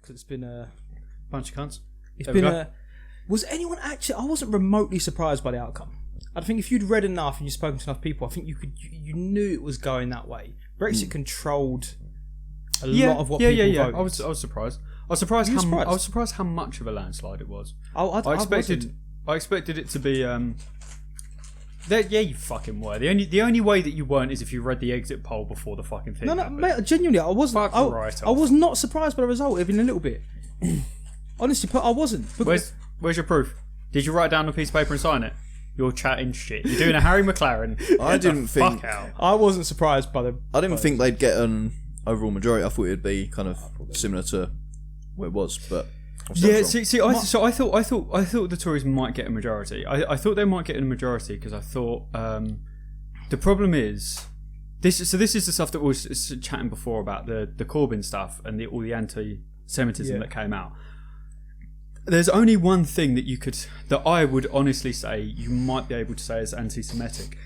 because it's been a bunch of cunts. It's been a. Was anyone actually? I wasn't remotely surprised by the outcome. I think if you'd read enough and you'd spoken to enough people, I think you knew it was going that way. Brexit controlled a lot of what people voted. I was surprised. I was surprised how much of a landslide it was. I expected it to be. You fucking were. The only way that you weren't is if you read the exit poll before the fucking thing. No, mate, genuinely, I wasn't. I was not surprised by the result, even a little bit. Honestly, I wasn't. Where's your proof? Did you write down a piece of paper and sign it? You're chatting shit. You're doing a Harry McLaren. I didn't think. I wasn't surprised by the. I didn't think they'd get an overall majority. I thought it'd be kind of similar to what it was, but. Yeah, I thought the Tories might get a majority. I thought they might get a majority because I thought the problem is this is the stuff that we were chatting before about the Corbyn stuff and all the anti-Semitism that came out. There's only one thing that I would honestly say you might be able to say is anti-Semitic,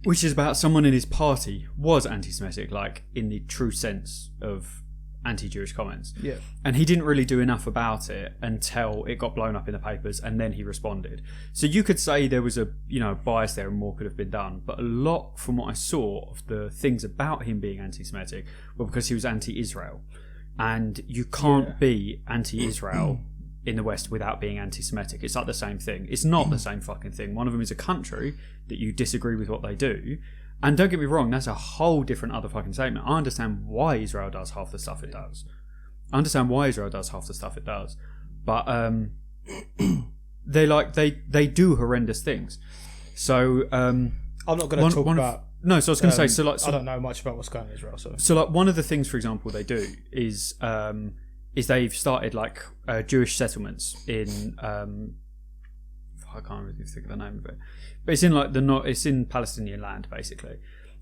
which is about someone in his party was anti-Semitic, like in the true sense of anti-Jewish comments. Yeah. And he didn't really do enough about it until it got blown up in the papers and then he responded. So you could say there was a bias there and more could have been done. But a lot from what I saw of the things about him being anti-Semitic were because he was anti-Israel. And you can't be anti-Israel in the West without being anti-Semitic. It's like the same thing. It's not the same fucking thing. One of them is a country that you disagree with what they do. And don't get me wrong, that's a whole different other fucking statement. I understand why Israel does half the stuff it does. But they do horrendous things. So I'm not going to talk about. No, so I was going to say, I don't know much about what's going on in Israel. So one of the things, for example, they do is they've started Jewish settlements in. I can't really think of the name of it, but it's in it's in Palestinian land basically.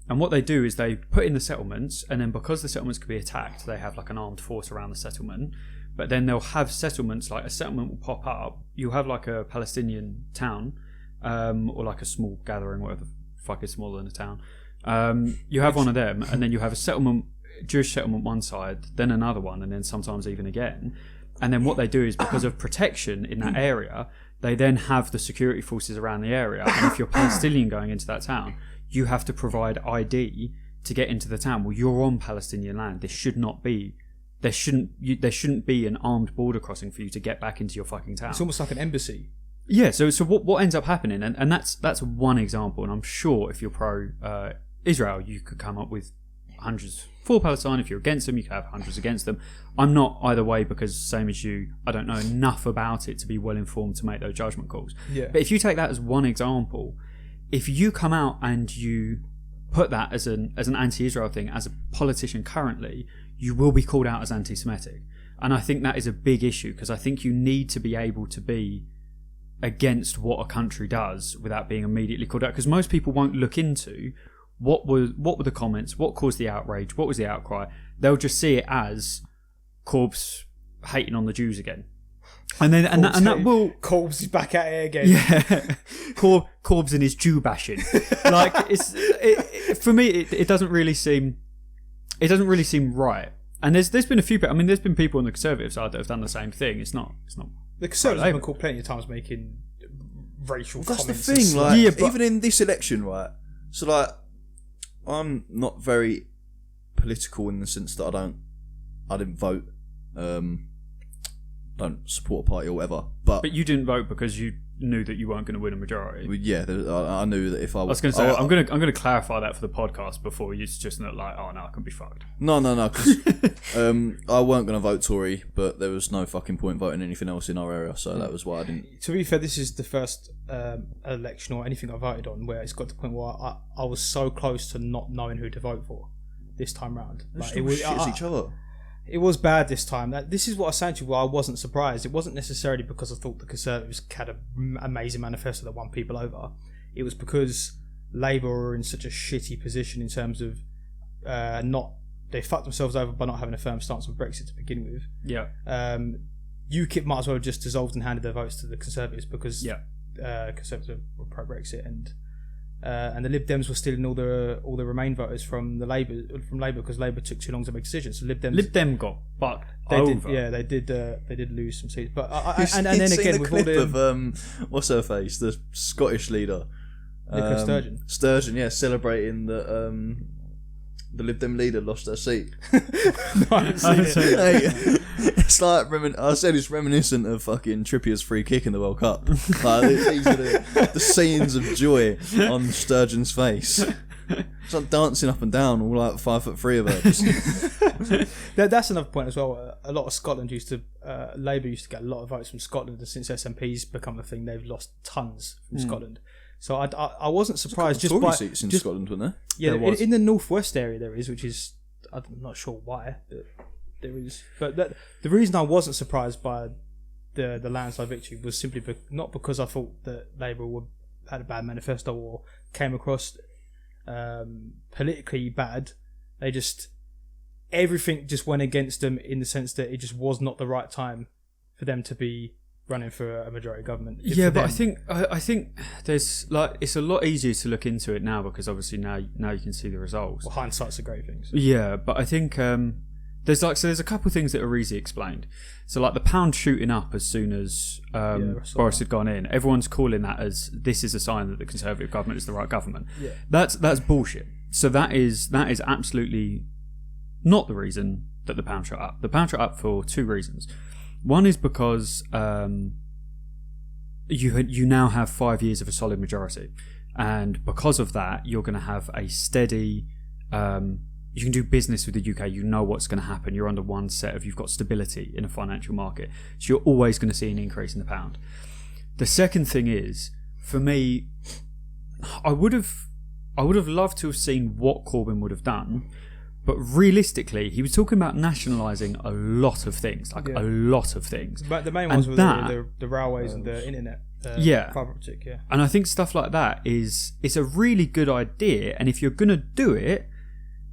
And what they do is they put in the settlements, and then because the settlements could be attacked, they have an armed force around the settlement. But then they'll have settlements, a settlement will pop up. You'll have a Palestinian town, or a small gathering, whatever the fuck is smaller than a town. You have one of them, and then you have a settlement, Jewish settlement one side, then another one, and then sometimes even again. And then what they do is, because of protection in that area, they then have the security forces around the area. And if you're Palestinian going into that town, you have to provide ID to get into the town. Well, you're on Palestinian land. There shouldn't be an armed border crossing for you to get back into your fucking town. It's almost like an embassy. Yeah. So what ends up happening, and that's one example. And I'm sure if you're pro Israel, you could come up with hundreds for Palestine. If you're against them, you could have hundreds against them. I'm not either way because, same as you, I don't know enough about it to be well informed to make those judgment calls. Yeah. But if you take that as one example, if you come out and you put that as an anti-Israel thing, as a politician currently, you will be called out as anti-Semitic. And I think that is a big issue, because I think you need to be able to be against what a country does without being immediately called out, because most people won't look into what were the comments, what caused the outrage, what was the outcry. They'll just see it as Corbs hating on the Jews again, and then that will Corbs is back at it again. Yeah, Corbs and his Jew bashing. For me, it doesn't really seem right. And there's been a few. I mean, there's been people on the Conservative side that have done the same thing. It's not. The Conservatives have been caught plenty of times making racial comments. That's the thing. Even in this election, right? So I'm not very political in the sense that I didn't vote, don't support a party or whatever. But you didn't vote because you knew that you weren't going to win a majority. Yeah, I knew that if I was going to say, I'm going to clarify that for the podcast before you just not oh no, I can be fucked. No, because I weren't going to vote Tory, but there was no fucking point voting anything else in our area, so that was why I didn't. To be fair, this is the first election or anything I voted on where it's got to the point where I was so close to not knowing who to vote for this time round. It was each other. It was bad this time. This is what I was saying to you, why I wasn't surprised. It wasn't necessarily because I thought the Conservatives had an amazing manifesto that won people over. It was because Labour were in such a shitty position in terms of they fucked themselves over by not having a firm stance on Brexit to begin with. Yeah. UKIP might as well have just dissolved and handed their votes to the Conservatives because Conservatives were pro-Brexit, and and the Lib Dems were stealing all the Remain voters from Labour because Labour took too long to make decisions. So Lib Dem got fucked they over. did, they did lose some seats. But and then again with all the what's her face, the Scottish leader, Nicola Sturgeon, yeah, celebrating that the Lib Dem leader lost her seat. It's like I said, it's reminiscent of fucking Trippier's free kick in the World Cup. Like, these are the scenes of joy on Sturgeon's face. It's like dancing up and down, all like 5'3" of her. That's another point as well. A lot of Scotland Labour used to get a lot of votes from Scotland, and since SNP's become a thing, they've lost tons from Scotland. So I wasn't surprised. Just Tory seats in Scotland, wasn't there? Yeah, in the northwest area there is, which is I'm not sure why there is, but the reason I wasn't surprised by the landslide victory was simply not because I thought that Labour had a bad manifesto or came across politically bad. Everything just went against them in the sense that it just was not the right time for them to be running for a majority government. Yeah, but I think there's like it's a lot easier to look into it now because obviously now you can see the results. Well, hindsight's a great thing. So. Yeah, but I think there's a couple of things that are easy explained. So like the pound shooting up as soon as Boris had gone in, everyone's calling that as this is a sign that the Conservative government is the right government. Yeah. That's bullshit. So that is absolutely not the reason that the pound shot up. The pound shot up for two reasons. One is because you now have 5 years of a solid majority, and because of that, you're going to have a steady. You can do business with the UK. You know what's going to happen. You're under one set of. You've got stability in a financial market, so you're always going to see an increase in the pound. The second thing is, for me, I would have loved to have seen what Corbyn would have done. But realistically, he was talking about nationalising a lot of things, a lot of things. But the main ones were the railways and the internet. Fibre optic, yeah. And I think stuff like that it's a really good idea. And if you're going to do it,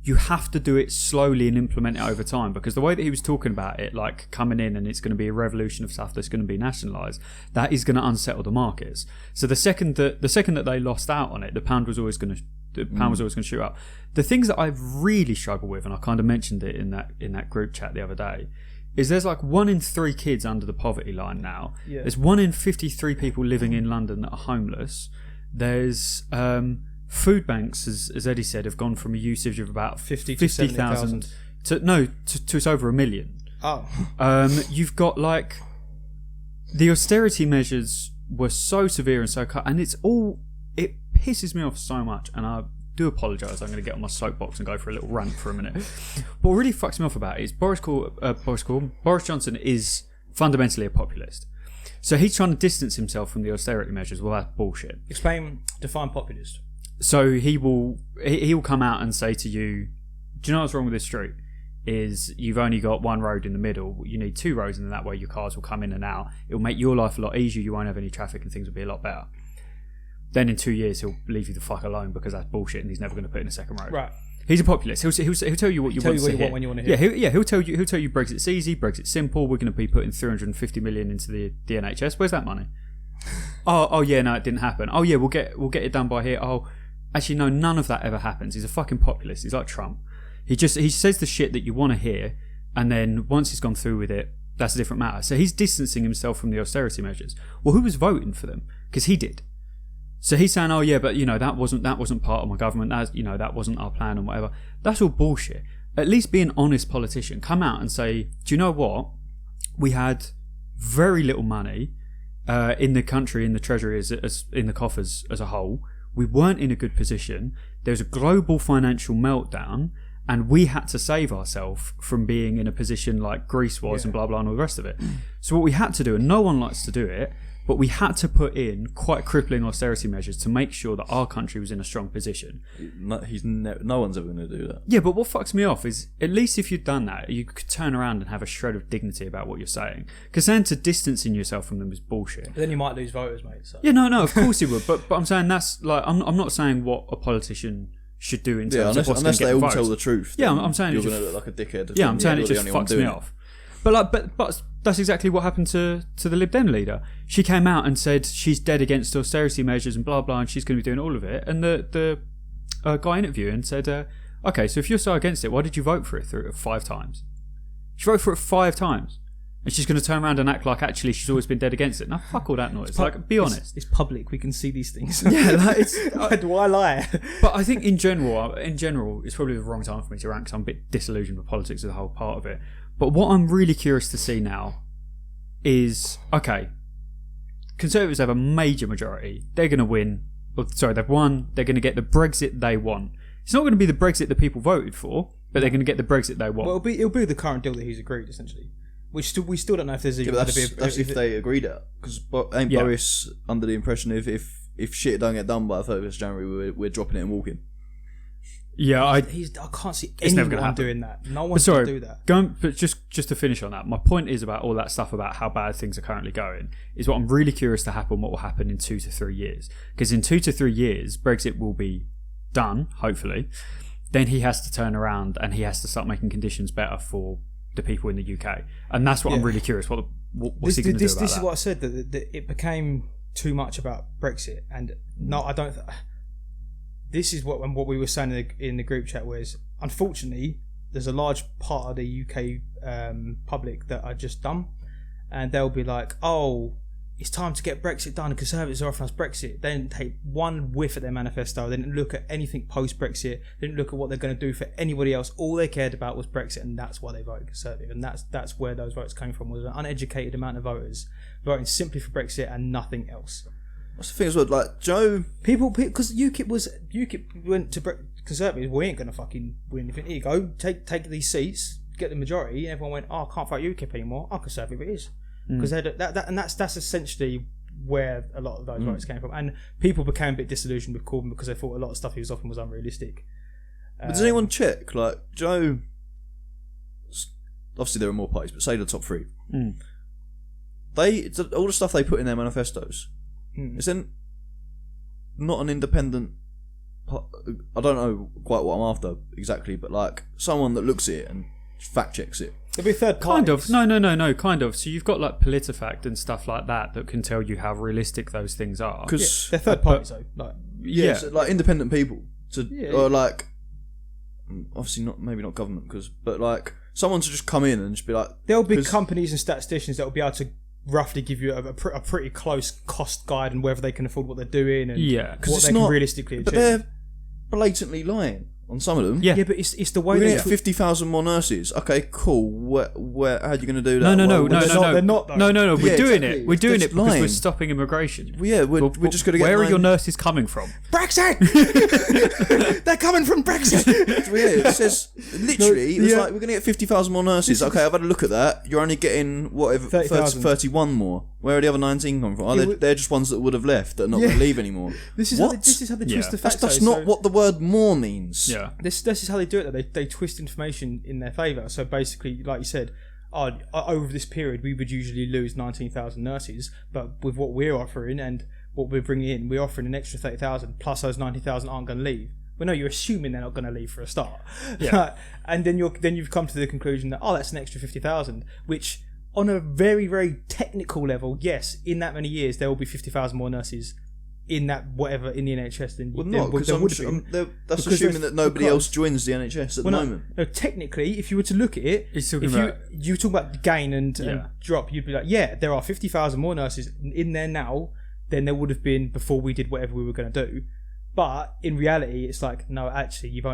you have to do it slowly and implement it over time. Because the way that he was talking about it, like coming in and it's going to be a revolution of stuff that's going to be nationalised, that is going to unsettle the markets. So the second that they lost out on it, the pound was always going to shoot up. The things that I've really struggled with, and I kind of mentioned it in that group chat the other day, is there's like 1 in 3 kids under the poverty line now. Yeah. There's 1 in 53 people living in London that are homeless. There's food banks, as Eddie said, have gone from a usage of about 50,000 to it's over 1 million. Oh. You've got like the austerity measures were so severe and so cut, and it pisses me off so much, and I do apologise. I'm going to get on my soapbox and go for a little rant for a minute. What really fucks me off about it is Boris Johnson is fundamentally a populist. So he's trying to distance himself from the austerity measures. Well, that's bullshit. Define populist. So he will come out and say to you, do you know what's wrong with this street? Is you've only got one road in the middle. You need 2 roads, and that way your cars will come in and out. It will make your life a lot easier. You won't have any traffic and things will be a lot better. Then in 2 years he'll leave you the fuck alone because that's bullshit and he's never going to put in a second road. Right. He's a populist. He'll tell you what you want to hear. When you want to hear. He'll tell you Brexit's easy, Brexit's simple. We're going to be putting 350 million into the NHS. Where's that money? Oh yeah, no, it didn't happen. Oh yeah, we'll get it done by here. Oh, actually no, none of that ever happens. He's a fucking populist. He's like Trump. He says the shit that you want to hear, and then once he's gone through with it, that's a different matter. So he's distancing himself from the austerity measures. Well, who was voting for them? Because he did. So he's saying, oh yeah, but that wasn't part of my government. That wasn't our plan and whatever. That's all bullshit. At least be an honest politician. Come out and say, do you know what? We had very little money in the country, in the treasury, as in the coffers as a whole. We weren't in a good position. There was a global financial meltdown, and we had to save ourselves from being in a position like Greece was and blah blah and all the rest of it. So what we had to do, and no one likes to do it, but we had to put in quite crippling austerity measures to make sure that our country was in a strong position. No one's ever going to do that. Yeah, but what fucks me off is, at least if you'd done that, you could turn around and have a shred of dignity about what you're saying. Because saying to distancing yourself from them is bullshit. But then you might lose voters, mate. So. Yeah, no, of course you would. But I'm saying that's like, I'm not saying what a politician should do in terms of what's going to get unless they all votes. tell the truth. Yeah, I'm saying you're going to look like a dickhead. Yeah, I'm saying it just fucks me off. But that's exactly what happened to the Lib Dem leader. She came out and said she's dead against austerity measures and blah blah, and she's going to be doing all of it. And the guy interviewing said, "Okay, so if you're so against it, why did you vote for it 5 times?" She voted for it 5 times, and she's going to turn around and act like actually she's always been dead against it. Now fuck all that noise. Like, be honest. It's public. We can see these things. Yeah, like, it's. Why do I lie? But I think in general, it's probably the wrong time for me to rank. Because I'm a bit disillusioned with politics as a whole part of it. But what I'm really curious to see now is, okay, Conservatives have a major majority. They're going to win. They've won. They're going to get the Brexit they want. It's not going to be the Brexit that people voted for, but they're going to get the Brexit they want. Well, it'll be the current deal that he's agreed, essentially. Which we still don't know if there's even going to be. That's if they agreed it. Because Boris under the impression if shit don't get done by the 31st January, we're dropping it and walking. Yeah, I can't see it's never anyone gonna doing that. No one's going to do that. But just to finish on that, my point is about all that stuff about how bad things are currently going is what I'm really curious to happen. What will happen in 2 to 3 years? Because in 2 to 3 years, Brexit will be done, hopefully. Then he has to turn around and he has to start making conditions better for the people in the UK, and that's what I'm really curious. What's he going to do about that? This is what I said, that it became too much about Brexit, and no, I don't. This is what we were saying in the group chat was, unfortunately, there's a large part of the UK public that are just dumb, and they'll be like, "Oh, it's time to get Brexit done. The Conservatives are offering us Brexit." They didn't take one whiff at their manifesto. They didn't look at anything post-Brexit. They didn't look at what they're going to do for anybody else. All they cared about was Brexit, and that's why they voted Conservative. And that's where those votes came from, was an uneducated amount of voters voting simply for Brexit and nothing else. That's the thing as well, like Joe... People, because UKIP went to Conservatives, we ain't going to fucking win anything. Here you go, take these seats, get the majority, and everyone went, "Oh, I can't fight UKIP anymore. Oh, Conservative it is." Because that's essentially where a lot of those votes came from, and people became a bit disillusioned with Corbyn because they thought a lot of stuff he was offering was unrealistic. But does anyone check, like Joe? Obviously, there are more parties, but say the top 3. All the stuff they put in their manifestos. Is then not an independent. I don't know quite what I'm after exactly, but like someone that looks at it and fact checks it. There'll be third kind parties. of no kind of. So you've got like PolitiFact and stuff like that can tell you how realistic those things are. Because they're third parties though. Like, so, like independent people or like obviously maybe not government but like someone to just come in and just be like, there'll be companies and statisticians that will be able to roughly give you a pretty close cost guide and whether they can afford what they're doing and what they can realistically achieve. But they're blatantly lying on some of them. Yeah, but it's the way we're going to get 50,000 more nurses. Okay, cool. Where how are you going to do that? No. They're not. Though. No. We're doing exactly. it. We're doing it because lying. we're stopping immigration. Well, yeah, we're just going to get. Where are your nurses coming from? Brexit. They're coming from Brexit. Yeah, it says literally. It was like we're going to get 50,000 more nurses. Okay, I've had a look at that. You're only getting whatever 31 more. Where are the other 19 coming from? They're just ones that would have left that are not going to leave anymore. This is how they twist the facts. That's not what the word "more" means. Yeah. This is how they do it. They twist information in their favour. So basically, like you said, over this period we would usually lose 19,000 nurses, but with what we're offering and what we're bringing in, we're offering an extra 30,000 plus those 90,000 aren't going to leave. Well, no, you're assuming they're not going to leave for a start. Yeah. And then you've come to the conclusion that that's an extra 50,000, which on a very, very technical level, yes, in that many years there will be 50,000 more nurses in that whatever in the NHS than that's assuming that nobody else joins the NHS at the moment. No, technically, if you were to look at it, you talk about gain and drop, you'd be like, yeah, there are 50,000 more nurses in there now than there would have been before we did whatever we were going to do. But in reality, it's like, no, actually, you've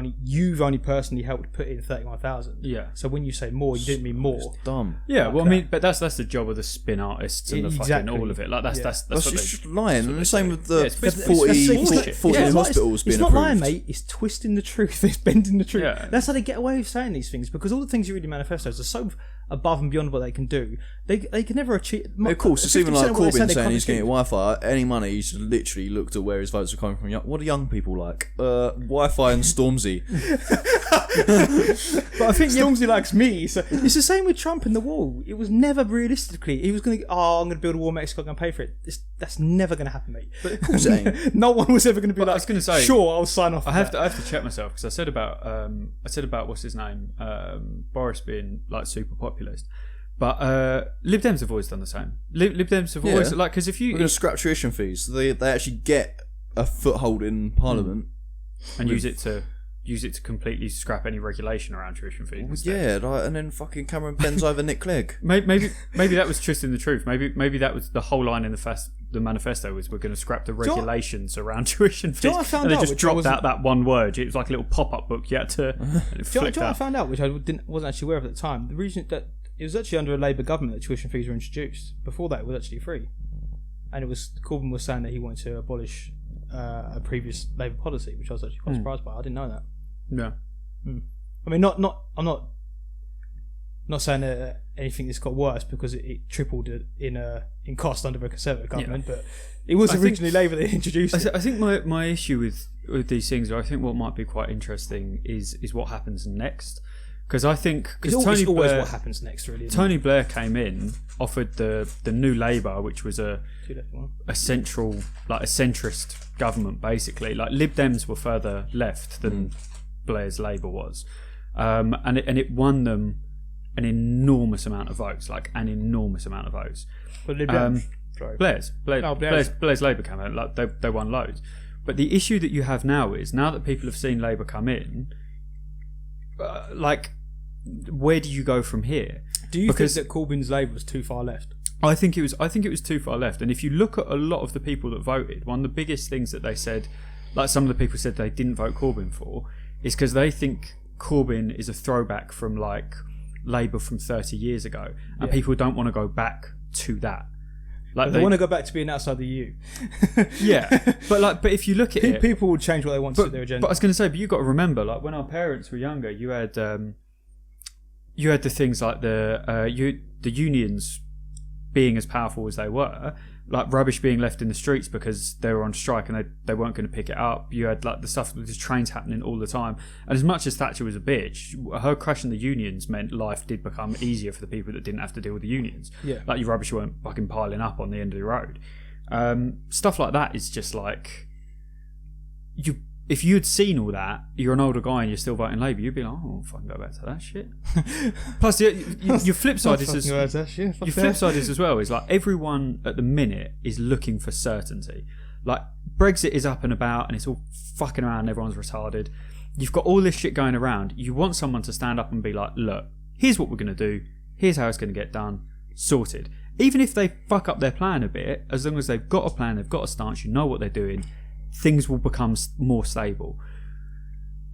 only personally helped put in 31,000. Yeah. So when you say more, you didn't mean more. It's dumb. Yeah. Well, I mean, but that's the job of the spin artists and the fucking all of it. Like that's just lying. And the same with the 40 hospitals being approved. It's not lying, mate. It's twisting the truth. It's bending the truth. Yeah. That's how they get away with saying these things, because all the things you read in manifestos are so above and beyond what they can do. They can never achieve. Of course, it's even like Corbyn saying he's getting Wi-Fi. Any money, he should literally look to where his votes are coming from. What are young people like? Wi-Fi and Stormzy. But I think Stormzy likes me. So it's the same with Trump and the wall. It was never realistically. He was going to. I'm going to build a wall in Mexico. I'm going to pay for it. That's never going to happen, mate. But of course it ain't. No one was ever going to be like. I was going to say, sure, I'll sign off. I have to check myself, because I said about what's his name, Boris being like super populist. But Lib Dems have always done the same. Lib Dems have always like because if you we're going to scrap tuition fees, so they actually get a foothold in Parliament and use it to completely scrap any regulation around tuition fees. Yeah, like, and then fucking Cameron bends over Nick Clegg. Maybe that was just in the truth. Maybe that was the whole line in the manifesto was we're going to scrap the regulations around tuition fees. And they just dropped out that one word. It was like a little pop-up book you had to flick that. I found out, which I wasn't actually aware of at the time. The reason that it was actually under a Labour government that tuition fees were introduced. Before that, it was actually free, and it was Corbyn was saying that he wanted to abolish a previous Labour policy, which I was actually quite surprised by. I didn't know that. Yeah. I mean, I'm not saying that anything that's got worse because it tripled in cost under a Conservative government, but it was originally Labour that introduced it. I think my issue with these things, or I think what might be quite interesting is what happens next. Because I think Tony Blair, what happens next, really. Tony Blair came in, offered the new Labour, which was a central, like a centrist government, basically. Like Lib Dems were further left than Blair's Labour was, and it won them an enormous amount of votes, But Lib Dems, Blair's Labour came out, like they won loads. But the issue that you have now is now that people have seen Labour come in, where do you go from here? Do you think that Corbyn's Labour was too far left? I think it was too far left. And if you look at a lot of the people that voted, one of the biggest things that they said, like some of the people said they didn't vote Corbyn for, is because they think Corbyn is a throwback from like Labour from 30 years ago, and people don't want to go back to that. Like they want to go back to being outside the EU. but if you look at it, people will change what they want to their agenda. But I was going to say, but you got to remember, like when our parents were younger, you had the things like the unions being as powerful as they were, like rubbish being left in the streets because they were on strike and they weren't going to pick it up. You had like the stuff with the trains happening all the time. And as much as Thatcher was a bitch, her crushing the unions meant life did become easier for the people that didn't have to deal with the unions. Yeah. Like your rubbish weren't fucking piling up on the end of the road. Stuff like that is just like if you'd seen all that, you're an older guy and you're still voting Labour, you'd be like, oh, I'll fucking go back to that shit. Plus, your flip side is as well is like everyone at the minute is looking for certainty. Like Brexit is up and about and it's all fucking around and everyone's retarded. You've got all this shit going around. You want someone to stand up and be like, look, here's what we're going to do. Here's how it's going to get done. Sorted. Even if they fuck up their plan a bit, as long as they've got a plan, they've got a stance, you know what they're doing, things will become more stable.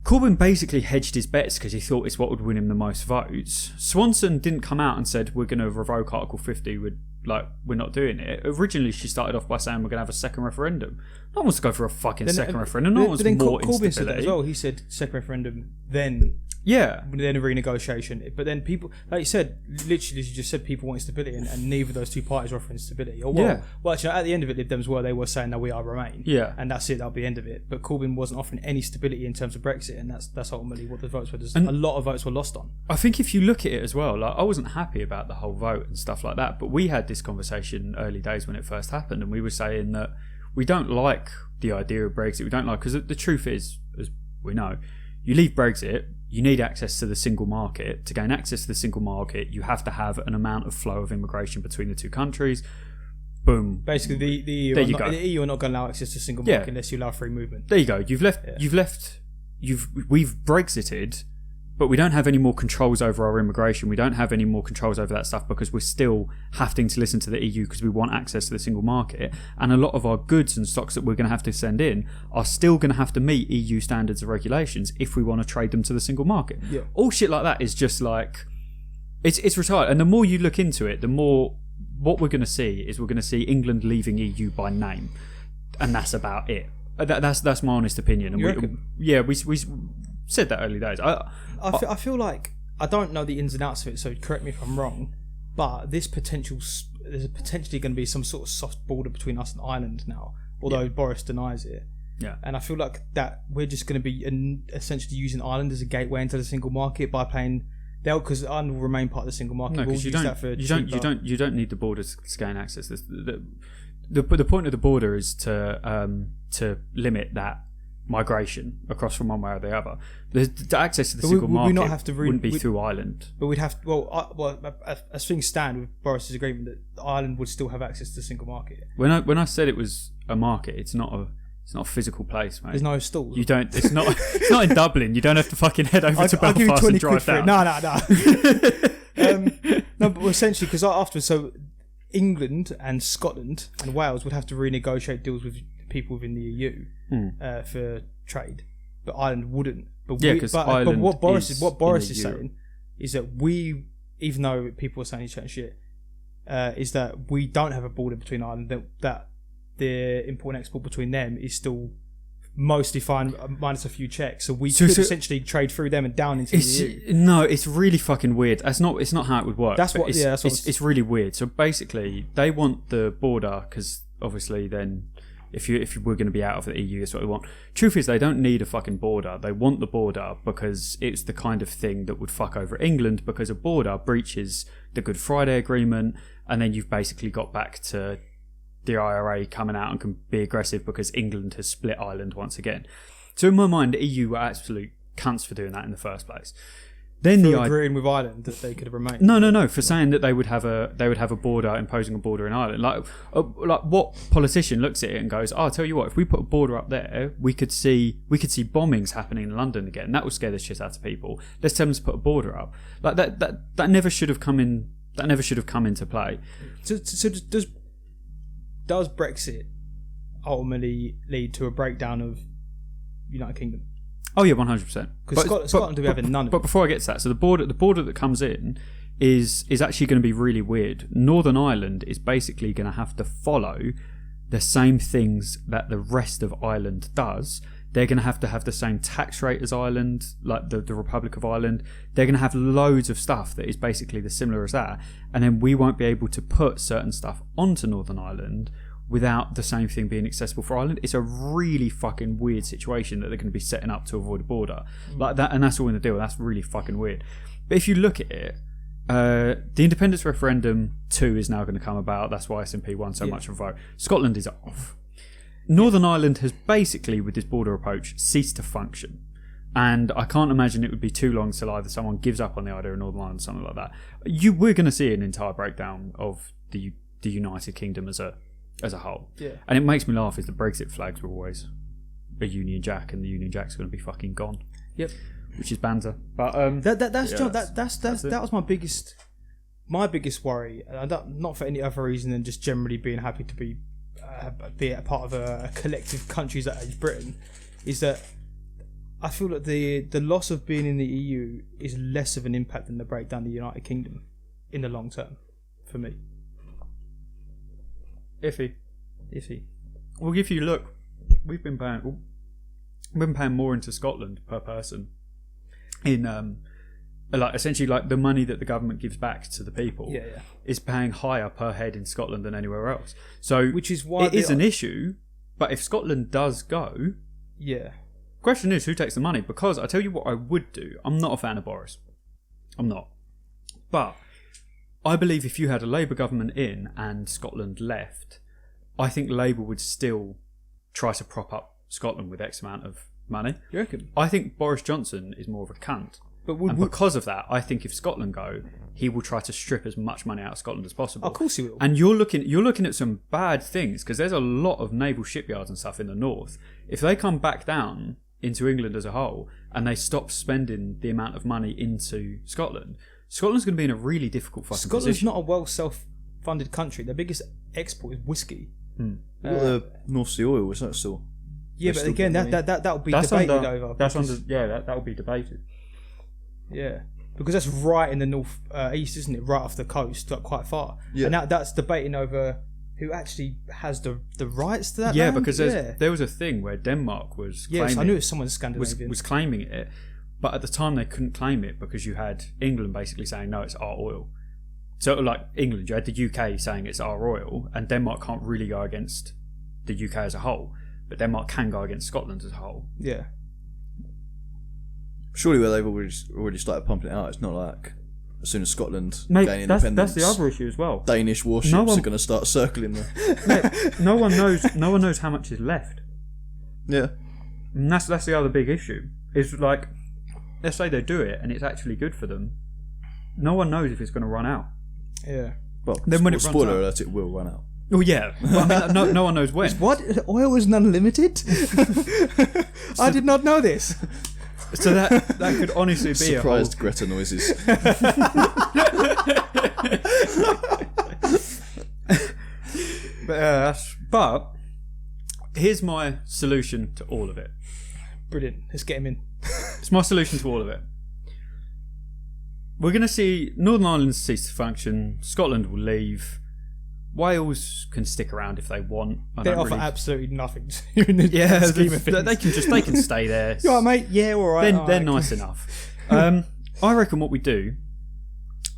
Corbyn basically hedged his bets because he thought it's what would win him the most votes. Swanson didn't come out and said we're going to revoke Article 50. We're not doing it. Originally, she started off by saying we're going to have a second referendum. No one wants to go for a fucking second referendum. No one's more Corbyn said that as well. He said second referendum, then a renegotiation. But then people, like you said, literally as you just said, people want stability, and neither of those two parties are offering stability. Well, actually, at the end of it, Lib Dems they were saying that we are Remain. Yeah. And that's it, that'll be the end of it. But Corbyn wasn't offering any stability in terms of Brexit, and that's ultimately what the votes were. A lot of votes were lost on. I think if you look at it as well, like I wasn't happy about the whole vote and stuff like that, but we had this conversation early days when it first happened, and we were saying that we don't like the idea of Brexit. We don't like, because the truth is, as we know, you leave Brexit, you need access to the single market. To gain access to the single market, you have to have an amount of flow of immigration between the two countries. Boom. Basically, the EU are not going to allow access to the single market unless you allow free movement. There you go. We've Brexited, but we don't have any more controls over our immigration. We don't have any more controls over that stuff because we're still having to listen to the EU because we want access to the single market. And a lot of our goods and stocks that we're going to have to send in are still going to have to meet EU standards and regulations if we want to trade them to the single market. Yeah. All shit like that is just like, it's retired. And the more you look into it, the more what we're going to see is England leaving EU by name. And that's about it. That's my honest opinion. And we said that early days. I feel like I don't know the ins and outs of it, so correct me if I'm wrong. But there's potentially going to be some sort of soft border between us and Ireland now, although Boris denies it. Yeah, and I feel like that we're just going to be essentially using Ireland as a gateway into the single market by playing. Because Ireland will remain part of the single market. No, because you don't need the borders to gain access. The point of the border is to limit that migration across from one way or the other. The access to the But single would we market not have to wouldn't be through Ireland. But we'd have as things stand with Boris's agreement that Ireland would still have access to the single market. When I said it was a market, it's not a physical place, mate. There's no stalls. You don't. It's not. It's not in Dublin. You don't have to fucking head over to I'll give you Belfast 20 and drive quid for down. it. No. No, but essentially, because afterwards, so England and Scotland and Wales would have to renegotiate deals with people within the EU for trade, but Ireland wouldn't. But Yeah, 'cause Ireland what Boris is is in the EU. saying is that we, even though people are saying certain shit, is that we don't have a border between Ireland. That the import and export between them is still mostly fine, minus a few checks. So we could essentially trade through them and down into the EU. No, it's really fucking weird. It's not how it would work. That's but what. It's, Yeah, that's what. it's really weird. So basically, they want the border because obviously, then if we're going to be out of the EU, that's what they want. Truth is, they don't need a fucking border. They want the border because it's the kind of thing that would fuck over England, because a border breaches the Good Friday Agreement, and then you've basically got back to the IRA coming out and can be aggressive because England has split Ireland once again. So in my mind, the EU were absolute cunts for doing that in the first place. Then For agreeing with Ireland that they could have remained. No, for saying that they would have a border, imposing a border in Ireland. Like what politician looks at it and goes, "Oh, I'll tell you what, if we put a border up there, we could see bombings happening in London again. That would scare the shit out of people. Let's tell them to put a border up." Like that never should have come in. That never should have come into play. So does Brexit ultimately lead to a breakdown of United Kingdom? Oh yeah, 100%. Because Scotland do have none of But it. before I get to that, so the border that comes in is actually going to be really weird. Northern Ireland is basically going to have to follow the same things that the rest of Ireland does. They're going to have the same tax rate as Ireland, like the Republic of Ireland. They're going to have loads of stuff that is basically the similar as that. And then we won't be able to put certain stuff onto Northern Ireland without the same thing being accessible for Ireland. It's a really fucking weird situation that they're going to be setting up to avoid a border. Like that, and that's all in the deal. That's really fucking weird. But if you look at it, the independence referendum 2 is now going to come about. That's why SNP won so much of a vote. Scotland is off. Northern Ireland has basically, with this border approach, ceased to function. And I can't imagine it would be too long till either someone gives up on the idea of Northern Ireland or something like that. We're going to see an entire breakdown of the United Kingdom as a whole. Yeah. And it makes me laugh is the Brexit flags were always a Union Jack, and the Union Jack's going to be fucking gone. Yep. Which is banter. But that was my biggest worry. Not for any other reason than just generally being happy to be a part of a collective country that is Britain, is that I feel that the loss of being in the EU is less of an impact than the breakdown of the United Kingdom in the long term for me. Iffy. Well, if you look, we've been paying more into Scotland per person in essentially the money that the government gives back to the people is paying higher per head in Scotland than anywhere else. So which is why it is an issue. But if Scotland does go, question is who takes the money? Because I tell you what I would do. I'm not a fan of Boris. I'm not. But I believe if you had a Labour government in and Scotland left, I think Labour would still try to prop up Scotland with X amount of money. You reckon? I think Boris Johnson is more of a cunt. But because of that, I think if Scotland go, he will try to strip as much money out of Scotland as possible. Of course he will. And you're looking at some bad things, because there's a lot of naval shipyards and stuff in the north. If they come back down into England as a whole and they stop spending the amount of money into Scotland, Scotland's going to be in a really difficult fucking Scotland's position. not a well self-funded country. Their biggest export is whiskey. The North Sea oil, was that still? Yeah, but again, that will be debated over. That will be debated. Yeah, because that's right in the north east, isn't it? Right off the coast, like quite far. Yeah. And that's debating over who actually has the rights to that. Yeah, land? because there was a thing where Denmark was claiming. Yes, I knew it was someone Scandinavian was claiming it, but at the time they couldn't claim it because you had England basically saying no, it's our oil. So like England, you had the UK saying it's our oil, and Denmark can't really go against the UK as a whole, but Denmark can go against Scotland as a whole. Yeah. Surely where they've already started pumping it out, it's not like as soon as Scotland gain independence, that's the other issue as well. Danish warships are going to start circling them. No one knows how much is left. Yeah. And that's the other big issue. Is like, let's say they do it and it's actually good for them. No one knows if it's going to run out. Yeah. Well, Then when it runs spoiler out- alert, it will run out. Oh yeah, but I mean, no one knows when. What? Oil isn't unlimited? I did not know this. So that could honestly be Surprised Greta noises. But here's my solution to all of it. Brilliant. Let's get him in. It's my solution to all of it. We're going to see Northern Ireland cease to function. Scotland will leave. Wales can stick around if they want. They offer absolutely nothing in the scheme of things. They can stay there. You all right, mate? Yeah, all right. They're nice enough. I reckon what we do,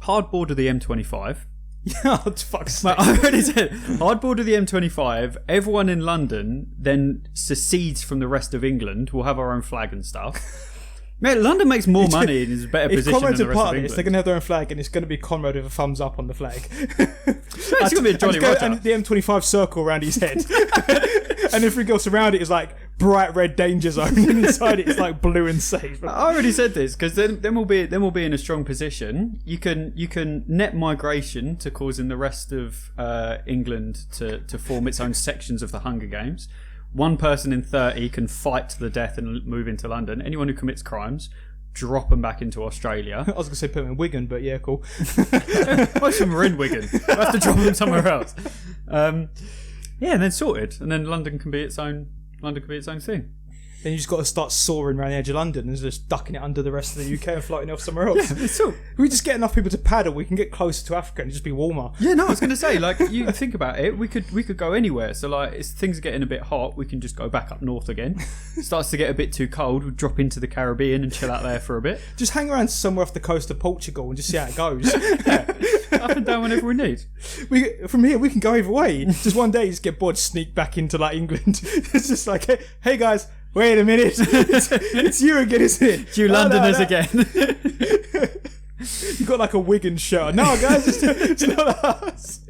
hard border the M25. Yeah, oh, fuck's sake. I already said hard border the M25. Everyone in London then secedes from the rest of England. We'll have our own flag and stuff. Mate, London makes more money and is a better If position than Conrad's the a rest part of of England. this, they're going to have their own flag, and it's going to be Conrad with a thumbs up on the flag. It's going to be a Jolly Roger. And the M25 circle around his head. And everything else around it is like bright red danger zone, and inside it is like blue and safe. I already said this because then we'll be in a strong position. You can net migration to causing the rest of England to form its own sections of the Hunger Games. One person in 30 can fight to the death and move into London. Anyone who commits crimes, drop them back into Australia. I was going to say put them in Wigan, but yeah, cool. Most of them are in Wigan. We'll have to drop them somewhere else. Yeah, and then sorted, and then London can be its own thing. Then you just got to start soaring around the edge of London and just ducking it under the rest of the UK and floating off somewhere else. Yeah, it's all. If we just get enough people to paddle, we can get closer to Africa and just be warmer. Yeah, no, I was going to say, like, you think about it, we could go anywhere. So, like, if things are getting a bit hot, we can just go back up north again. Starts to get a bit too cold, we'll drop into the Caribbean and chill out there for a bit. Just hang around somewhere off the coast of Portugal and just see how it goes. Up and down whenever we need. From here, we can go either way. Just one day, you just get bored, sneak back into like England. It's just like, hey guys, wait a minute, it's you again, isn't it? It's you Londoners again. You got like a Wigan shirt. No, guys, it's not us.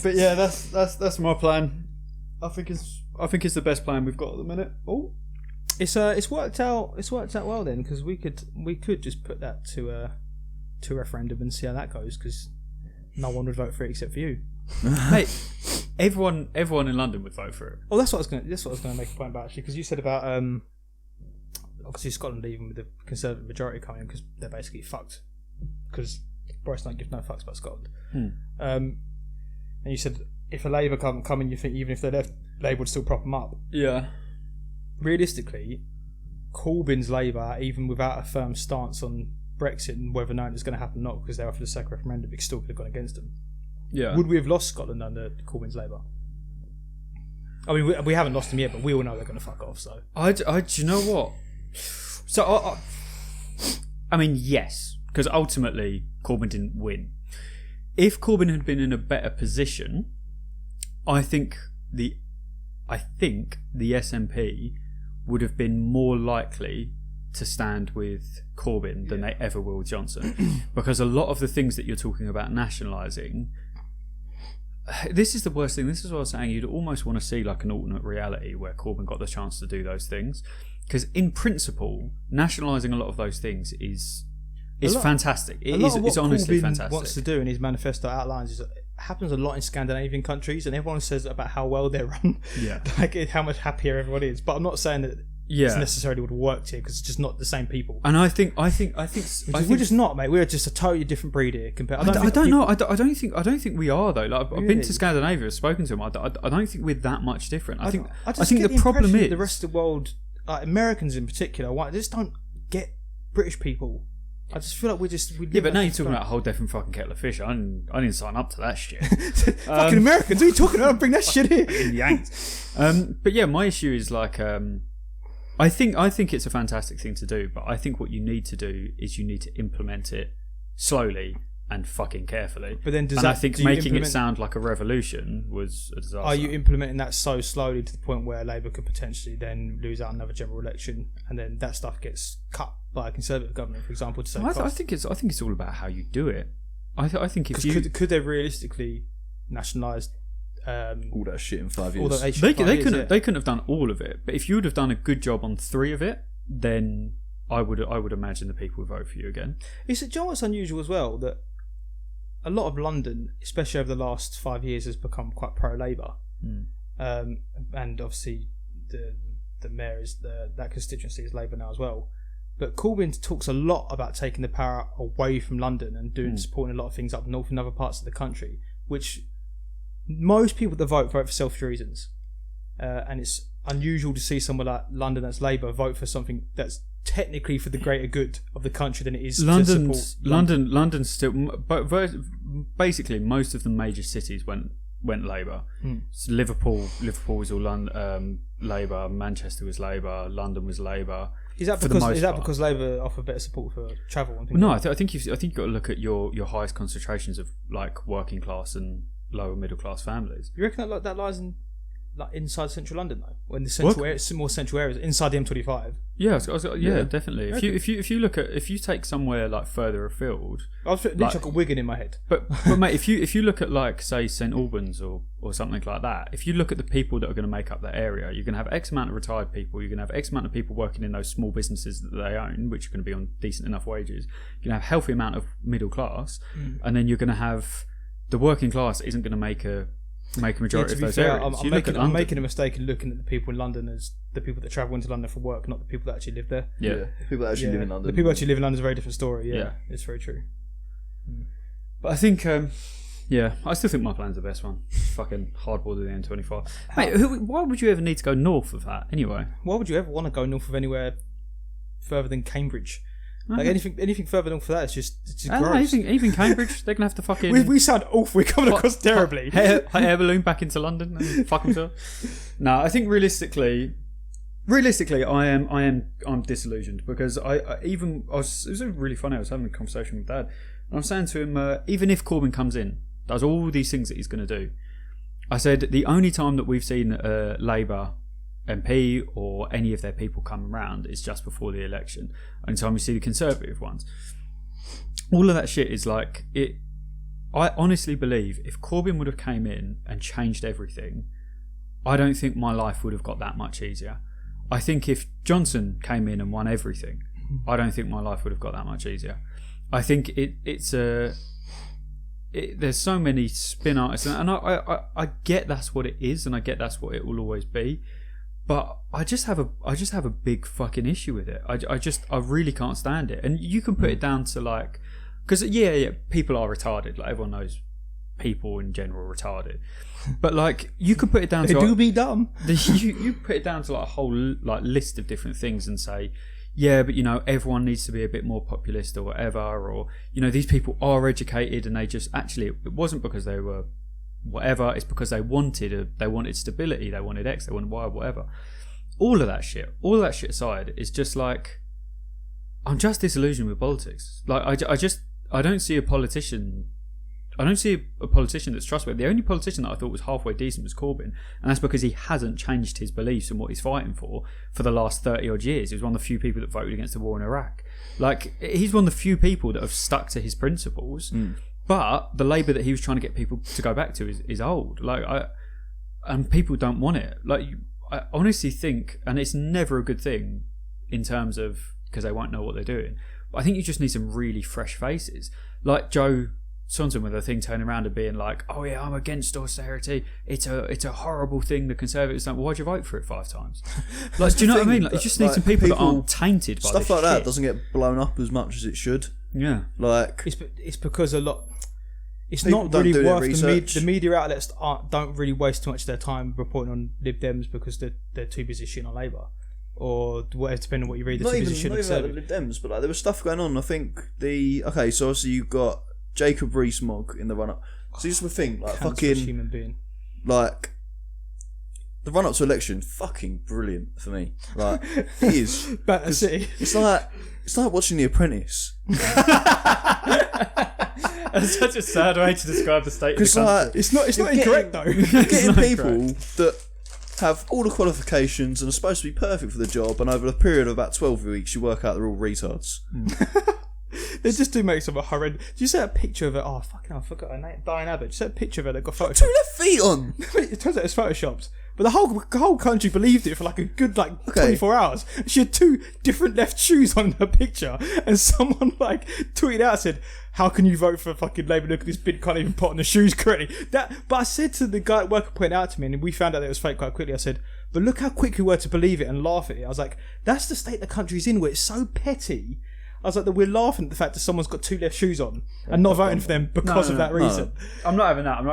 But yeah, that's my plan. I think it's the best plan we've got at the minute. Oh, it's worked out. It's worked out well then, because we could just put that to referendum and see how that goes, because no one would vote for it except for you. Mate, everyone in London would vote for it. Oh, that's what I was gonna make a point about, actually, because you said about obviously Scotland leaving with the Conservative majority coming, because they're basically fucked, because Boris don't give no fucks about Scotland. And you said if a Labour come in, you think even if they left, Labour would still prop them up. Yeah. Realistically, Corbyn's Labour, even without a firm stance on Brexit and whether or not it's going to happen or not, because they're after the second referendum, it still could have gone against them. Yeah. Would we have lost Scotland under Corbyn's Labour? I mean, we haven't lost them yet, but we all know they're going to fuck off. So do you know what? So I mean, yes, because ultimately Corbyn didn't win. If Corbyn had been in a better position, I think the SNP would have been more likely to stand with Corbyn than they ever will with Johnson, because a lot of the things that you're talking about nationalising, this is the worst thing. This is what I was saying. You'd almost want to see like an alternate reality where Corbyn got the chance to do those things, because in principle, nationalising a lot of those things is fantastic. It's honestly Corbyn fantastic. Wants to do in his manifesto outlines is happens a lot in Scandinavian countries, and everyone says about how well they're run, like how much happier everyone is. But I'm not saying that it necessarily would have worked here, because it's just not the same people. And I think we're just not, mate. We're just a totally different breed here. Compared, I don't think we are though. Like, I've been to Scandinavia, I've spoken to them. I don't think we're that much different. I think the problem is the rest of the world, Americans in particular, I just don't get British people. I just feel like but now you're talking about a whole different fucking kettle of fish. I didn't sign up to that shit. Fucking Americans, what are you talking about? Bring that shit here. Yanked. But yeah, my issue is like, I think it's a fantastic thing to do, but I think what you need to do is you need to implement it slowly and fucking carefully. But then I think making it sound like a revolution was a disaster. Are you implementing that so slowly to the point where Labour could potentially then lose out another general election, and then that stuff gets cut by a Conservative government, for example, to save costs? I think it's all about how you do it. I think if could they realistically nationalise all that shit in 5 all years. the They couldn't have done all of it, but if you would have done a good job on 3 of it, then I would imagine the people would vote for you again. Do you know what's unusual as well, that a lot of London, especially over the last 5 years, has become quite pro-Labour, and obviously the mayor is that constituency is Labour now as well. But Corbyn talks a lot about taking the power away from London and supporting a lot of things up north in other parts of the country, which most people that vote for selfish reasons, and it's unusual to see someone like London that's Labour vote for something that's technically for the greater good of the country than it is to support London's still, but basically most of the major cities went Labour. So Liverpool was all Labour. Manchester was Labour. London was Labour. Is that because Labour offer better support for travel and things? No, I think you've got to look at your highest concentrations of like working class and lower middle class families. You reckon that lies in like inside central London though, or in the central areas, more central areas inside the M25? Yeah, definitely. If you take somewhere like further afield, I was literally like a Wigan in my head. But mate, if you look at like say St Albans or something like that, if you look at the people that are going to make up that area, you're going to have X amount of retired people, you're going to have X amount of people working in those small businesses that they own, which are going to be on decent enough wages. You're going to have a healthy amount of middle class, and then you're going to have the working class isn't going to make a majority of those areas. I'm making a mistake in looking at the people in London as the people that travel into London for work, not the people that actually live there. Yeah, the people that actually live in London. The people that actually live in London is a very different story. Yeah, it's very true. But I think, I still think my plan's the best one. Fucking hardboiled in the M25. Mate, why would you ever need to go north of that anyway? Why would you ever want to go north of anywhere further than Cambridge? Like anything further north for that, it's just gross. Even Cambridge, they're gonna have to fucking. We sound awful. We're coming across terribly. Air balloon back into London and fuck themselves. No, I think realistically, I'm disillusioned because it was really funny. I was having a conversation with Dad, and I'm saying to him, even if Corbyn comes in, does all these things that he's going to do, I said the only time that we've seen Labour MP or any of their people come around is just before the election. Only time we see the Conservative ones. All of that shit is like it. I honestly believe if Corbyn would have came in and changed everything, I don't think my life would have got that much easier. I think if Johnson came in and won everything, I don't think my life would have got that much easier. I think there's so many spin artists, and I get that's what it is, and I get that's what it will always be. But I just have a big fucking issue with it. I really can't stand it. And you can put it down to like, because people are retarded. Like everyone knows, people in general are retarded. But like you could put it down to they do be dumb. You put it down to like a whole like list of different things and say, yeah, but everyone needs to be a bit more populist or whatever, or these people are educated and they just actually it wasn't because they were whatever, it's because they wanted stability, they wanted X, they wanted Y, whatever. All of that shit aside, is just like I'm just disillusioned with politics. Like I don't see a politician that's trustworthy. The only politician that I thought was halfway decent was Corbyn, and that's because he hasn't changed his beliefs and what he's fighting for the last 30 odd years. He was one of the few people that voted against the war in Iraq. Like he's one of the few people that have stuck to his principles. But the Labour that he was trying to get people to go back to is old. And people don't want it. Like I honestly think, and it's never a good thing in terms of because they won't know what they're doing. But I think you just need some really fresh faces, like Joe Sonson with a thing turning around and being like, "Oh yeah, I'm against austerity. It's a horrible thing. The Conservatives don't. Well, why'd you vote for it 5 times? Like, do you know what I mean? Like, you just need some people that aren't tainted by stuff this like that. shit. Doesn't get blown up as much as it should. Yeah, like it's because a lot. It's people not really worth the media outlets don't really waste too much of their time reporting on Lib Dems because they're too busy shitting on Labour, or whatever, depending on what you read. They're too busy shitting on Conservative. Lib Dems, but like there was stuff going on. I think so obviously you've got Jacob Rees-Mogg in the run up. So this is the thing, like fucking human being. Like the run up to election, fucking brilliant for me. Like it is. Better City. It's like watching The Apprentice. That's such a sad way to describe the state of the country. It's not incorrect though. You're getting people that have all the qualifications and are supposed to be perfect for the job, and over a period of about 12 weeks, you work out they're all retards. They just do make some horrendous. Do you see that picture of it? Oh, fucking hell, I forgot her name. Diane Abbott. Do you see that picture of her that got photoshopped? 2 left feet on. It turns out it's photoshopped. But the whole country believed it for like a good 24 hours. She had 2 different left shoes on her picture, and someone like tweeted out, said, "How can you vote for fucking Labour? Look at this bid, can't even put on the shoes correctly." But I said to the guy at work who pointed out to me, and we found out that it was fake quite quickly. I said, "But look how quick we were to believe it and laugh at it." I was like, "That's the state the country's in, where it's so petty." I was like, that we're laughing at the fact that someone's got 2 left shoes on and not voting for them because of that reason. I'm not having that. No.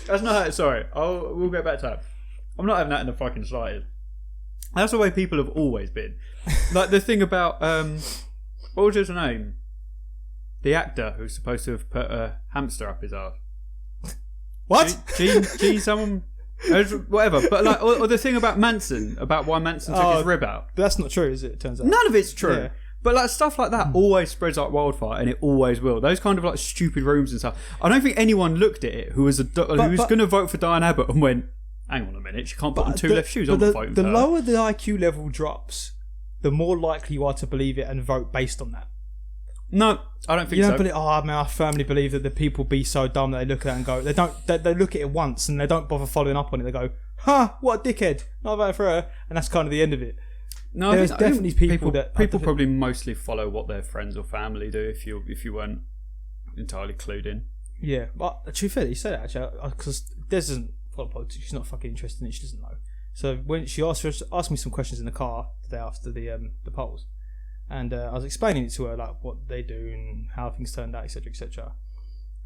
That's not how. Sorry, we'll get back to that. I'm not having that in the fucking slightest. That's the way people have always been. Like the thing about what was his name? The actor who's supposed to have put a hamster up his arse. What? G someone. Whatever, but like, or the thing about Manson, about why Manson took his rib out. But that's not true, is it? It turns out none of it's true. Yeah. But like stuff like that always spreads like wildfire, and it always will. Those kind of like stupid rumours and stuff. I don't think anyone looked at it who was going to vote for Diane Abbott and went, "Hang on a minute, she can't put on 2 left shoes." I'm voting for her. The lower the IQ level drops, the more likely you are to believe it and vote based on that. No, I don't think you so. don't believe, I firmly believe that the people be so dumb that they look at it and go, they look at it once and they don't bother following up on it. They go, "Ha, what a dickhead, not voting for her," and that's kind of the end of it. No, there's definitely people probably mostly follow what their friends or family do. If you weren't entirely clued in. Yeah, but to be fair, you said it actually, because Des doesn't follow politics. She's not fucking interested in it. She doesn't know. So when she asked me some questions in the car the day after the polls. And I was explaining it to her, like what they do and how things turned out, etc., etc.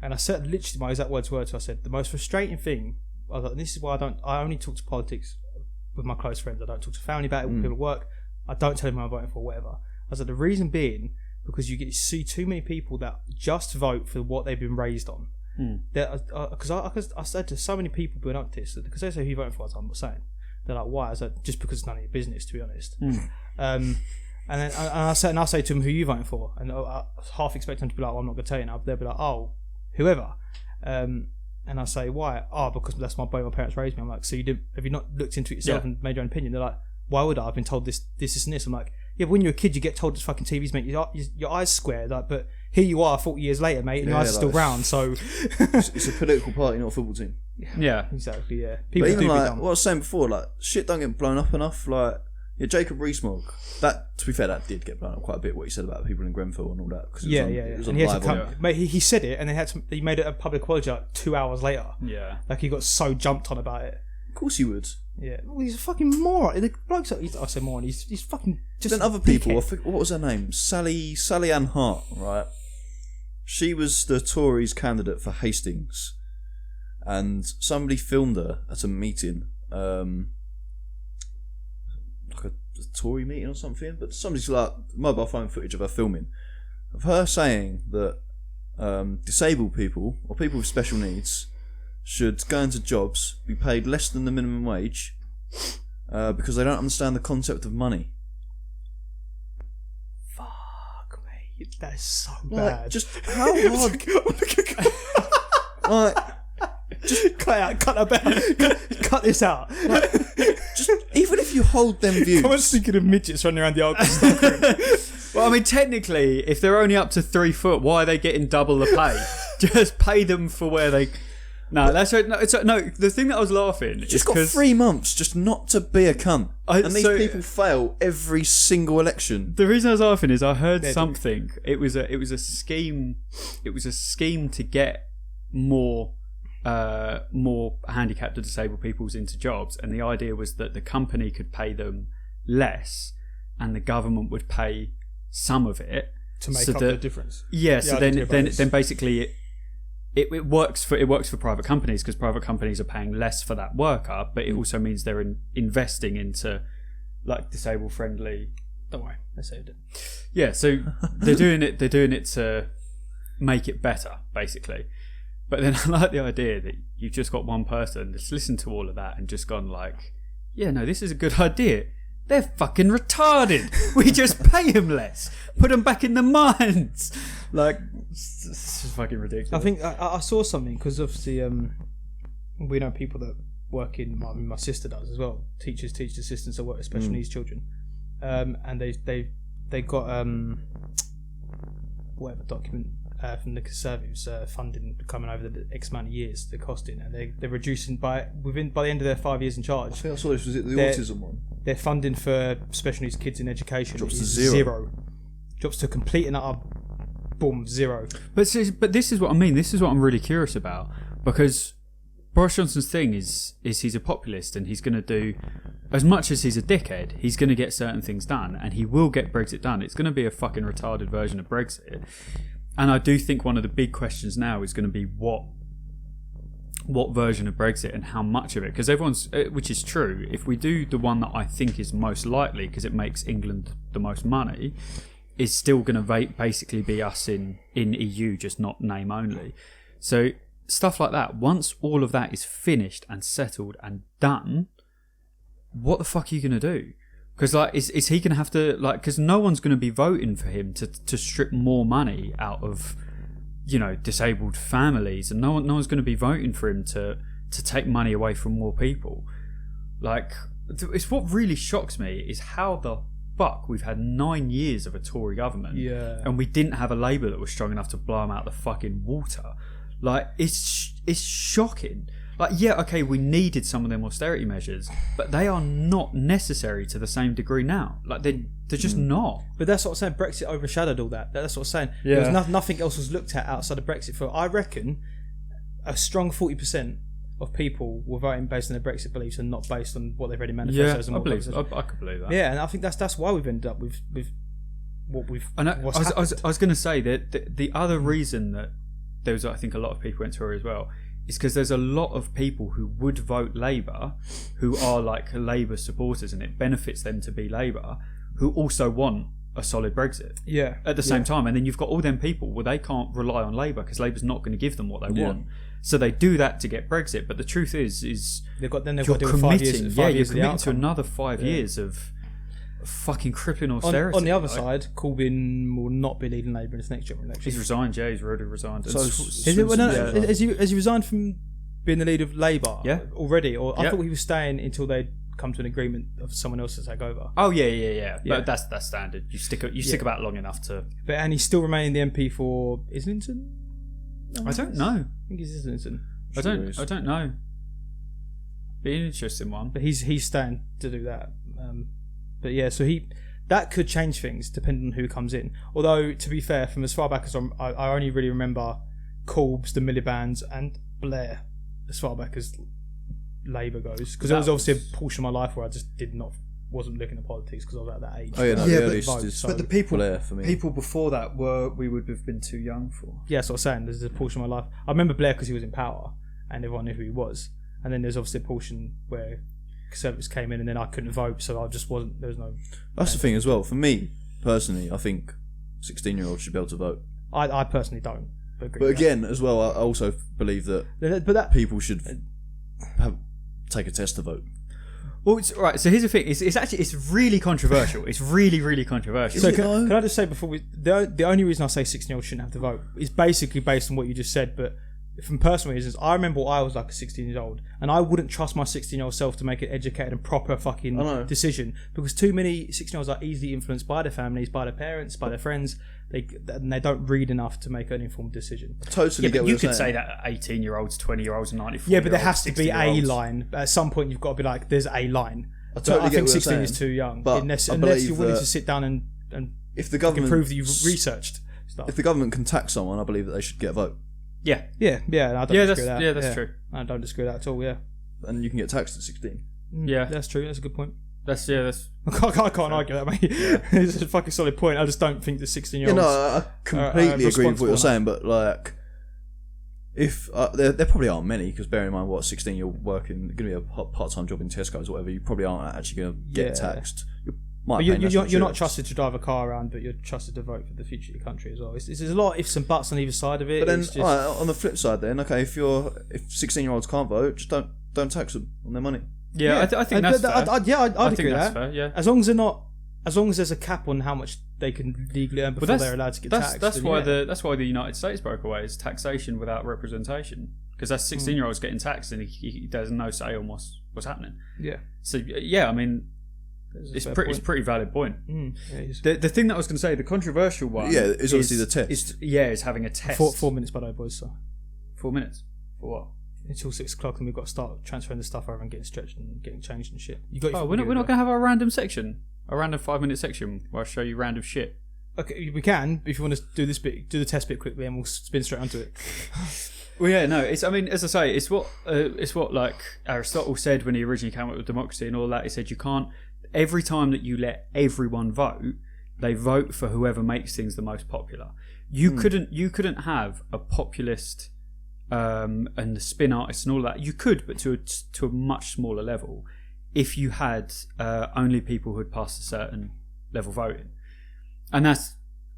And I said, literally, my exact words were to her, I said, the most frustrating thing, I was like, and this is why I only talk to politics with my close friends. I don't talk to family about it with people at work. I don't tell them who I'm voting for, whatever. I said, the reason being, because you get to see too many people that just vote for what they've been raised on. Because I said to so many people building up to this, because they say who you voting for, I'm not saying. They're like, why? I said, just because it's none of your business, to be honest. And then I say to them, who are you voting for? And I half expect them to be like, well, I'm not going to tell you now. They'll be like, oh, whoever. And I say, why? Oh, because that's my way my parents raised me. I'm like, so have you not looked into it yourself and made your own opinion? They're like, why would I? I've been told this, and this. I'm like, yeah, but when you're a kid, you get told this fucking TV's make your eyes square. Like, but here you are 40 years later, mate, and your eyes are still round. So it's a political party, not a football team. Yeah. Exactly, yeah. People but even do like be dumb. what I was saying before, like shit don't get blown up enough. Like Jacob Rees-Mogg, that, to be fair, that did get blown up quite a bit. What he said about people in Grenfell and all that. Cause it was on And he had live to come, mate, he said it, and then he made it a public apology like 2 hours later. Yeah, like he got so jumped on about it. Of course he would. Yeah, well, he's a fucking moron. The bloke's, I say moron. He's fucking just. Then other people, what was her name? Sally Ann Hart, right? She was the Tories' candidate for Hastings, and somebody filmed her at a meeting, like a Tory meeting or something. But somebody's like mobile phone footage of her filming, of her saying that disabled people or people with special needs should go into jobs, be paid less than the minimum wage, because they don't understand the concept of money. Fuck, mate, that's so Like, bad. just how hard? Like, just cut this out. like, just even if you hold them views. I was thinking of midgets running around the old stockroom. Well, I mean, technically, if they're only up to 3 foot, why are they getting double the pay? Just pay them for where they. No, that's right. No, the thing that I was laughing. Just got 3 months just not to be a cunt, and these people fail every single election. The reason I was laughing is I heard something. It was a scheme. It was a scheme to get more handicapped or disabled peoples into jobs, and the idea was that the company could pay them less, and the government would pay some of it to make up the difference. Yeah. So then basically. It works for private companies because private companies are paying less for that worker, but it also means they're investing into like disabled friendly. Don't worry, I saved it. Yeah, so they're doing it to make it better, basically. But then I like the idea that you've just got one person that's listened to all of that and just gone like, yeah, no, this is a good idea. They're fucking retarded. We just pay them less. Put them back in the mines. Like, it's just fucking ridiculous. I think I saw something because obviously we know people that work in. I mean, my sister does as well. Teachers, teacher assistants that work with special needs children. and they got whatever document from the Conservatives funding coming over the X amount of years they're costing, and they're reducing by the end of their 5 years in charge. I think I saw this. Was it the autism one? Their funding for special needs kids in education Drops is to zero. Drops to complete and utter boom, zero. But this is what I mean. This is what I'm really curious about, because Boris Johnson's thing is he's a populist, and he's going to do, as much as he's a dickhead, he's going to get certain things done, and he will get Brexit done. It's going to be a fucking retarded version of Brexit. And I do think one of the big questions now is going to be what version of Brexit and how much of it, because which is true, if we do the one that I think is most likely, because it makes England the most money, is still going to basically be us in EU, just not name only. So stuff like that, once all of that is finished and settled and done, what the fuck are you going to do? Because is he going to have to, because no one's going to be voting for him to strip more money out of, disabled families, and no one's going to be voting for him to take money away from more people. It's what really shocks me is how the fuck we've had 9 years of a Tory government, and we didn't have a Labour that was strong enough to blow them out the fucking water. It's shocking. We needed some of them austerity measures, but they are not necessary to the same degree now. They're just not. But that's what I'm saying. Brexit overshadowed all that. That's what I'm saying. Yeah. There was nothing else was looked at outside of Brexit. For I reckon a strong 40% of people were voting based on their Brexit beliefs and not based on what they've read in manifestos. Yeah, I could believe that. Yeah, and I think that's why we've ended up with what we've. And I happened. was going to say that the other reason that there was, I think, a lot of people went Tory as well, is because there's a lot of people who would vote Labour, who are Labour supporters, and it benefits them to be Labour, who also want a solid Brexit. Yeah. At the same time, and then you've got all them people, well, they can't rely on Labour because Labour's not going to give them what they want. So they do that to get Brexit. But the truth is they've got to do committing, 5 years. You're committing to another 5 years of fucking crippling austerity. On the other side, Corbyn will not be leading Labour in his next general election. He's resigned. Yeah, he's already resigned. Has he resigned from being the leader of Labour? Yeah. Already, or I thought he was staying until they come to an agreement of someone else to take over. Oh yeah. But that's standard. You stick about long enough to. And he's still remaining the MP for Islington. I don't know. I think he's Islington. I don't know. Be an interesting one. But he's staying to do that. But yeah, so that could change things depending on who comes in. Although, to be fair, from as far back as I only really remember Corbs, the Miliband's, and Blair as far back as Labour goes, because there was obviously a portion of my life where I just wasn't looking at politics because I was at that age. Oh yeah, no, Yeah, the but- earliest vote, is so- But the people Blair for me. people before that we would have been too young for. Yeah, that's what I'm saying. There's a portion of my life. I remember Blair because he was in power and everyone knew who he was. And then there's obviously a portion where Conservatives came in and then I couldn't vote, so I just wasn't. There was no. That's the thing as well. For me personally, I think 16-year-olds should be able to vote. I personally don't. But again, as well, I also believe that people should take a test to vote. Well, right. So here's the thing. It's really controversial. It's really, really controversial. So can I just say before the only reason I say 16-year-olds shouldn't have to vote is basically based on what you just said, but from personal reasons, I remember I was like a 16-year-old and I wouldn't trust my 16-year-old self to make an educated and proper fucking decision, because too many 16-year-olds are easily influenced by their families, by their parents, by their friends. They don't read enough to make an informed decision. Totally get but what you you're could saying. say that 18-year-olds, 20-year-olds, 94-year-olds. Yeah, but there has to be a 60-year-olds. line. At some point, you've got to be like, there's a line. I totally I get think what you're 16 is saying, too young. but Unless I you're believe willing that to sit down and if the government prove that you've researched stuff. if the government can tax someone, I believe that they should get a vote, Yeah. Yeah, and I don't disagree with that. Yeah, that's true. I don't disagree with that at all, yeah. and you can get taxed at 16. Yeah. That's true. That's a good point. That's I can't argue that, mate. It's a fucking solid point. I just don't think the 16-year-olds... Yeah, no, I completely agree with what you're saying, but like, if there probably aren't many, because bearing in mind what 16 you're working, going to be a part-time job in Tesco's or whatever, you probably aren't actually going to get taxed. But you're not trusted to drive a car around, but you're trusted to vote for the future of your country as well. There's a lot of ifs and buts on either side of it. But then, It's just, on the flip side, then okay, if 16-year-olds can't vote, just don't tax them on their money. Yeah, I think that's fair. I'd I agree think with that's that. fair, yeah. As long as there's a cap on how much they can legally earn before they're allowed to get taxed. That's why the United States broke away, is taxation without representation, because that's 16-year-olds getting taxed and he there's no say on what's happening. Yeah. So yeah, I mean, It's a pretty valid point. Yeah, The thing that I was going to say, the controversial one, Yeah, is obviously the test. Is having a test. 4 minutes, by the way, boys. So 4 minutes for what? until 6 o'clock, and we've got to start transferring the stuff over and getting stretched and getting changed and shit. You got? Oh, we're not going to have a random section, a random 5-minute section where I show you random shit. Okay, we can if you want to do this bit, do the test bit quickly, and we'll spin straight onto it. Well, yeah, no. It's. I mean, as I say, it's what like Aristotle said when he originally came up with democracy and all that. He said you can't. Every time that you let everyone vote, they vote for whoever makes things the most popular. You couldn't have a populist and the spin artists and all that. You could, but to a much smaller level, if you had only people who had passed a certain level voting. And that's,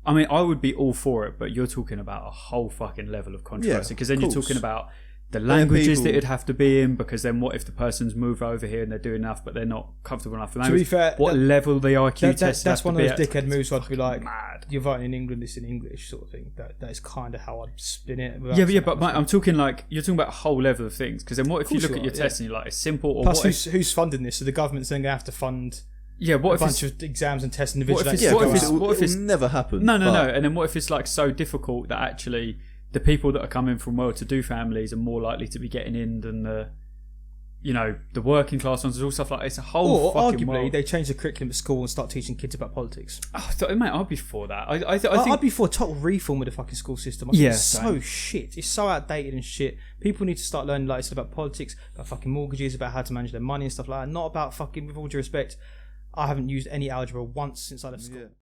I mean, I would be all for it, but you're talking about a whole fucking level of controversy, because then you're talking about the languages that it'd have to be in, because then what if the person's moved over here and they're doing enough, but they're not comfortable enough for language? To be fair, what level the IQ test that's one of those dickhead moves where I'd be like, mad. You're voting in England, it's in English, sort of thing. That is kind of how I'd spin it. But mate, I'm talking like, you're talking about a whole level of things, because then what if you look at your test and you're like, it's simple, or plus what who's funding this? So the government's then going to have to fund what a bunch of exams and tests individually. What if it's never happened? No. And then what if it's like so difficult that actually the people that are coming from well-to-do families are more likely to be getting in than the working class ones and all stuff like that. It's a whole or fucking arguably world. they change the curriculum at school and start teaching kids about politics. Mate, I'd be for that. I think I'd be for a total reform of the fucking school system. It's so shit. It's so outdated and shit. People need to start learning, like I said, about politics, about fucking mortgages, about how to manage their money and stuff like that. Not about fucking, with all due respect, I haven't used any algebra once since I left school. Yeah.